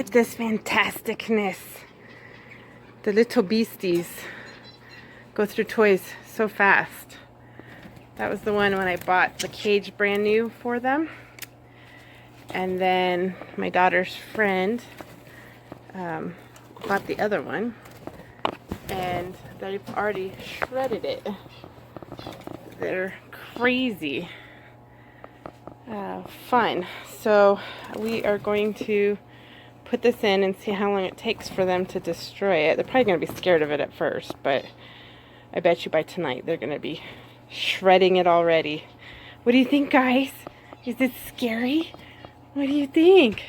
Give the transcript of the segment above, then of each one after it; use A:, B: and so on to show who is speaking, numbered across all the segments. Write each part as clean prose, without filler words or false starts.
A: at this fantasticness. The little beasties go through toys so fast. That was the one when I bought the cage brand new for them. And then my daughter's friend bought the other one. And they've already shredded it. They're crazy fun. So we are going to put this in and see how long it takes for them to destroy it. They're probably going to be scared of it at first, but I bet you by tonight they're going to be shredding it already. What do you think, guys? Is it scary? What do you think?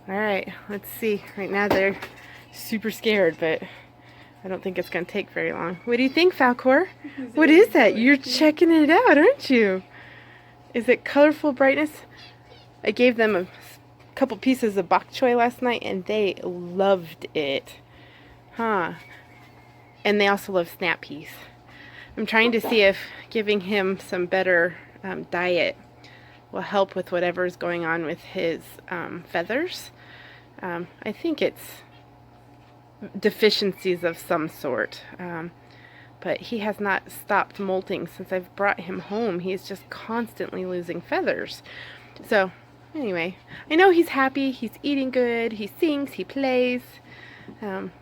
A: Alright, let's see. Right now they're super scared, but I don't think it's going to take very long. What do you think, Falcor? What is that? You're checking it out, aren't you? Is it colorful brightness? I gave them a couple pieces of bok choy last night and they loved it. Huh. And they also love snap peas. I'm trying to see if giving him some better diet will help with whatever is going on with his feathers. I think it's deficiencies of some sort. But he has not stopped molting since I've brought him home. He's just constantly losing feathers. So, anyway, I know he's happy. He's eating good. He sings. He plays.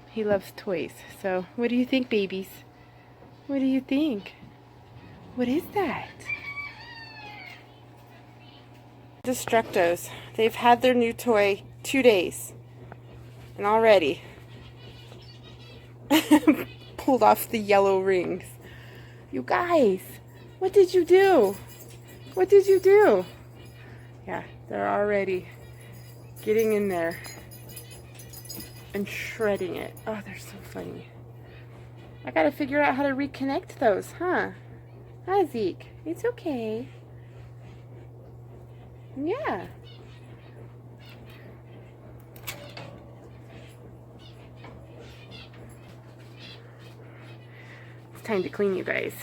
A: He loves toys. So, what do you think, babies? What do you think? What is that? Destructos. They've had their new toy 2 days. And already pulled off the yellow rings. You guys, what did you do? What did you do? Yeah, they're already getting in there and shredding it. Oh, they're so funny. I gotta figure out how to reconnect those, huh? Huh, Zeke? It's okay. Yeah. It's time to clean, you guys.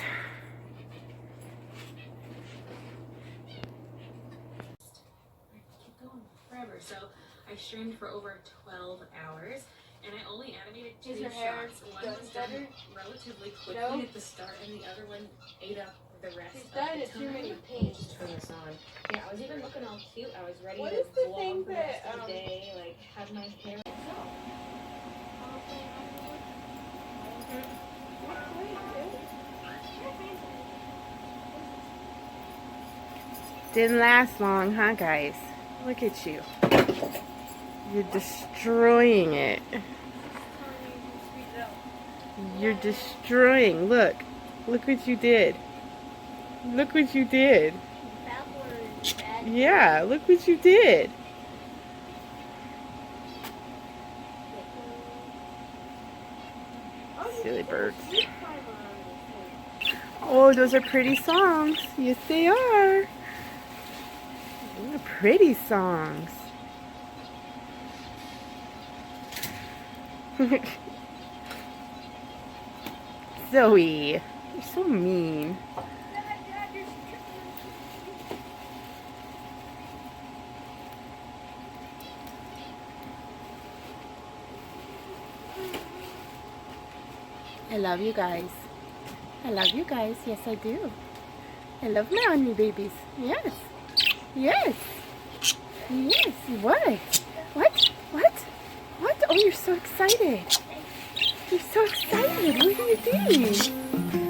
B: Keep going forever. So I streamed for over 12 hours, and I only animated 2 shots. One was done relatively quickly at the start, and the other one ate up the rest of the time.
C: Too many pages.
B: Just turn this on. Yeah, I was even looking all cute. I was ready
C: What
B: to
C: is the
B: vlog
C: thing
B: the rest
C: that,
B: of the day, like have my hair.
A: Didn't last long, huh, guys? Look at you. You're destroying it. You're destroying. Look. Look what you did. Look what you did. Yeah, look what you did. Silly birds. Oh, those are pretty songs. Yes, they are. Those are pretty songs. Zoe, you're so mean. I love you guys. I love you guys. Yes, I do. I love my honey babies. Yes. Yes. Yes. What? What? What? What? Oh, you're so excited. You're so excited. What are you doing?